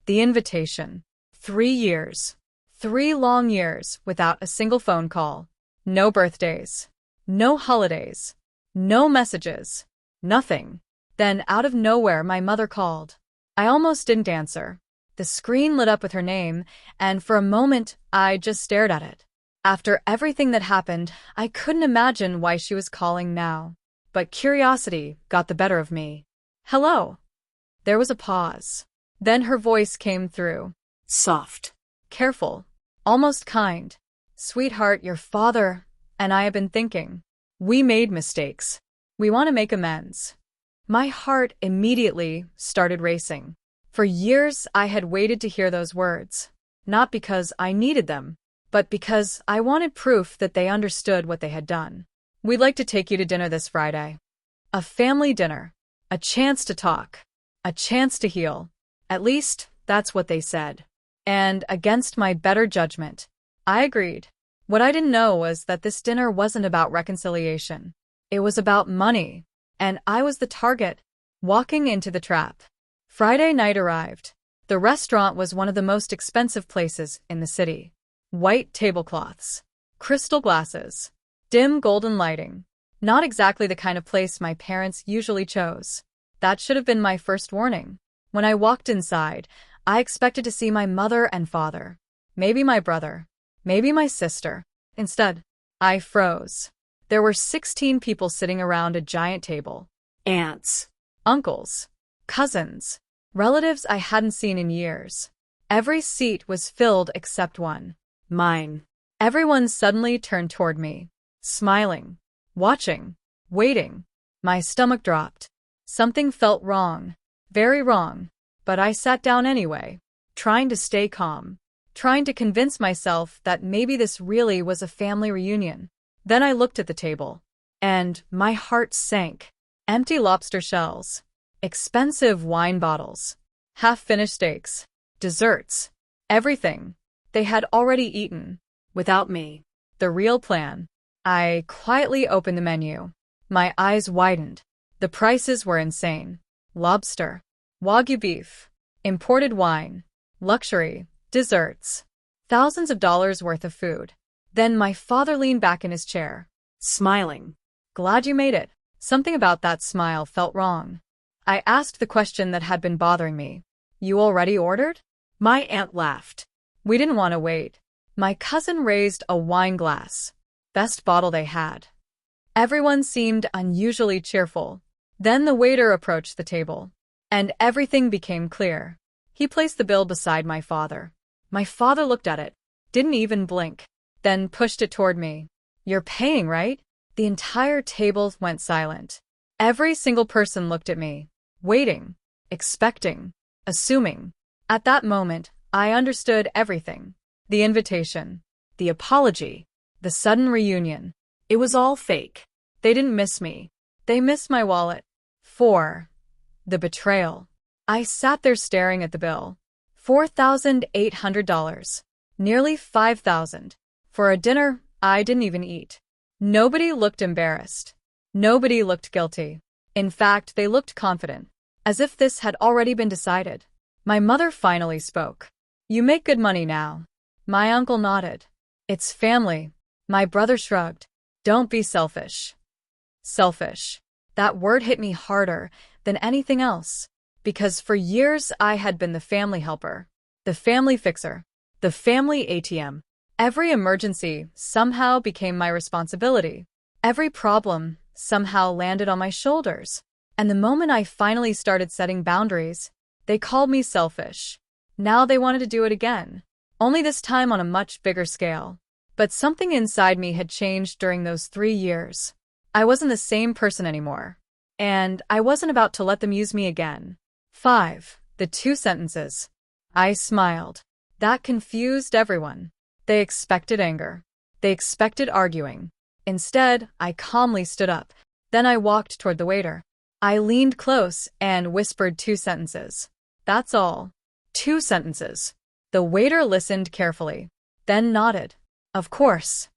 The invitation. 3 years. 3 long years without a single phone call. No birthdays. No holidays. No messages. Nothing. Then, out of nowhere, my mother called. I almost didn't answer. The screen lit up with her name, and for a moment, I just stared at it. After everything that happened, I couldn't imagine why she was calling now. But curiosity got the better of me. Hello. There was a pause. Then her voice came through. Soft. Careful. Almost kind. Sweetheart, your father and I have been thinking. We made mistakes. We want to make amends. My heart immediately started racing. For years, I had waited to hear those words. Not because I needed them, but because I wanted proof that they understood what they had done. We'd like to take you to dinner this Friday. A family dinner. A chance to talk. A chance to heal. At least, that's what they said. And against my better judgment, I agreed. What I didn't know was that this dinner wasn't about reconciliation. It was about money. And I was the target, walking into the trap. Friday night arrived. The restaurant was one of the most expensive places in the city. White tablecloths. Crystal glasses. Dim golden lighting. Not exactly the kind of place my parents usually chose. That should have been my first warning. When I walked inside, I expected to see my mother and father. Maybe my brother. Maybe my sister. Instead, I froze. There were 16 people sitting around a giant table. Aunts. Uncles. Cousins. Relatives I hadn't seen in years. Every seat was filled except one. Mine. Everyone suddenly turned toward me. Smiling. Watching. Waiting. My stomach dropped. Something felt wrong. Very wrong. But I sat down anyway, trying to stay calm, trying to convince myself that maybe this really was a family reunion. Then I looked at the table, and my heart sank. Empty lobster shells, expensive wine bottles, half-finished steaks, desserts, everything they had already eaten, without me. The real plan. I quietly opened the menu. My eyes widened. The prices were insane. Lobster. Wagyu beef, imported wine, luxury, desserts, thousands of dollars worth of food. Then my father leaned back in his chair, smiling. Glad you made it. Something about that smile felt wrong. I asked the question that had been bothering me. You already ordered? My aunt laughed. We didn't want to wait. My cousin raised a wine glass. Best bottle they had. Everyone seemed unusually cheerful. Then the waiter approached the table. And everything became clear. He placed the bill beside my father. My father looked at it, didn't even blink, then pushed it toward me. You're paying, right? The entire table went silent. Every single person looked at me, waiting, expecting, assuming. At that moment, I understood everything. The invitation, the apology, the sudden reunion. It was all fake. They didn't miss me. They missed my wallet. 4. The betrayal. I sat there staring at the bill. $4,800. Nearly $5,000. For a dinner I didn't even eat. Nobody looked embarrassed. Nobody looked guilty. In fact, they looked confident, as if this had already been decided. My mother finally spoke. You make good money now. My uncle nodded. It's family. My brother shrugged. Don't be selfish. Selfish. That word hit me harder than anything else, because for years I had been the family helper, the family fixer, the family ATM. Every emergency somehow became my responsibility. Every problem somehow landed on my shoulders. And the moment I finally started setting boundaries, they called me selfish. Now they wanted to do it again, only this time on a much bigger scale. But something inside me had changed during those 3 years. I wasn't the same person anymore. And I wasn't about to let them use me again. 5. The 2 sentences. I smiled. That confused everyone. They expected anger. They expected arguing. Instead, I calmly stood up. Then I walked toward the waiter. I leaned close and whispered 2 sentences. That's all. 2 sentences. The waiter listened carefully, then nodded. Of course.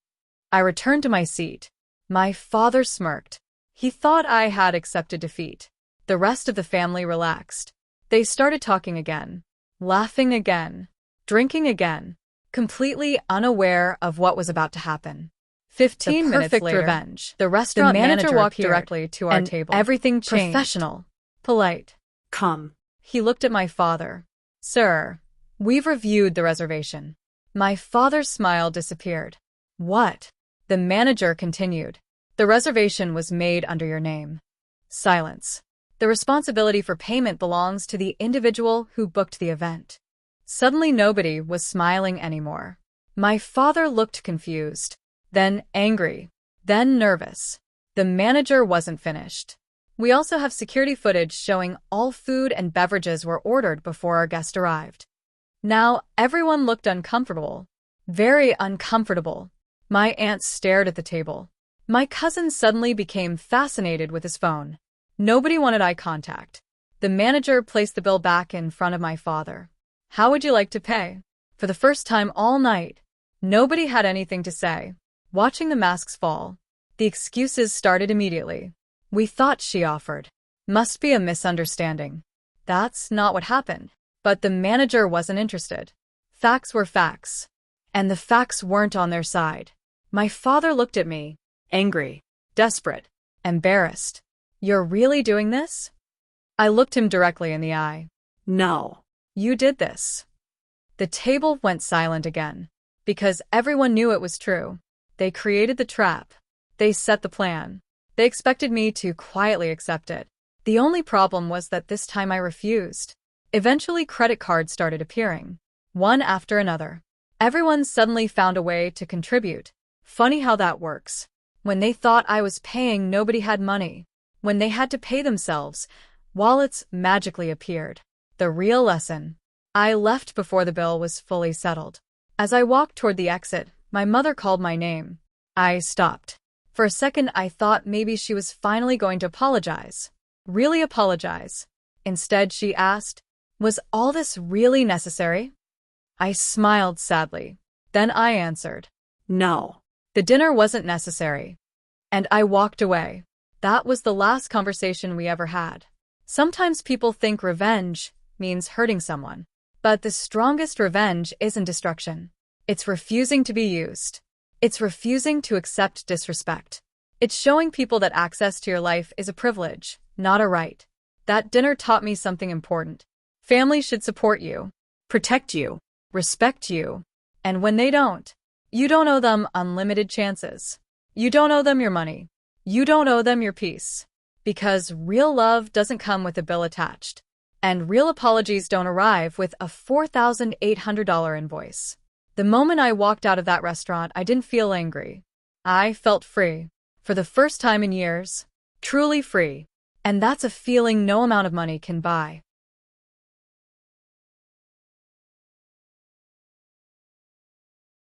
I returned to my seat. My father smirked. He thought I had accepted defeat. The rest of the family relaxed. They started talking again. laughing again, drinking again, completely unaware of what was about to happen. 15 minutes later, revenge. The restaurant manager walked directly to our table. Everything changed. Professional, polite. Come. He looked at my father. Sir, we've reviewed the reservation. My father's smile disappeared. What? The manager continued. The reservation was made under your name. Silence. The responsibility for payment belongs to the individual who booked the event. Suddenly nobody was smiling anymore. My father looked confused, then angry, then nervous. The manager wasn't finished. We also have security footage showing all food and beverages were ordered before our guest arrived. Now everyone looked uncomfortable. Very uncomfortable. My aunt stared at the table. My cousin suddenly became fascinated with his phone. Nobody wanted eye contact. The manager placed the bill back in front of my father. How would you like to pay? For the first time all night, nobody had anything to say. Watching the masks fall, the excuses started immediately. We thought she offered. Must be a misunderstanding. That's not what happened. But the manager wasn't interested. Facts were facts. And the facts weren't on their side. My father looked at me, angry, desperate, embarrassed. You're really doing this? I looked him directly in the eye. No. You did this. The table went silent again, because everyone knew it was true. They created the trap. They set the plan. They expected me to quietly accept it. The only problem was that this time I refused. Eventually, credit cards started appearing, one after another. Everyone suddenly found a way to contribute. Funny how that works. When they thought I was paying, nobody had money. When they had to pay themselves, wallets magically appeared. The real lesson. I left before the bill was fully settled. As I walked toward the exit, my mother called my name. I stopped. For a second, I thought maybe she was finally going to apologize. Really apologize. Instead, she asked, "Was all this really necessary?" I smiled sadly. Then I answered, "No. The dinner wasn't necessary." And I walked away. That was the last conversation we ever had. Sometimes people think revenge means hurting someone. But the strongest revenge isn't destruction. It's refusing to be used. It's refusing to accept disrespect. It's showing people that access to your life is a privilege, not a right. That dinner taught me something important. Family should support you, protect you, respect you. And when they don't, you don't owe them unlimited chances. You don't owe them your money. You don't owe them your peace. Because real love doesn't come with a bill attached. And real apologies don't arrive with a $4,800 invoice. The moment I walked out of that restaurant, I didn't feel angry. I felt free. For the first time in years. Truly free. And that's a feeling no amount of money can buy.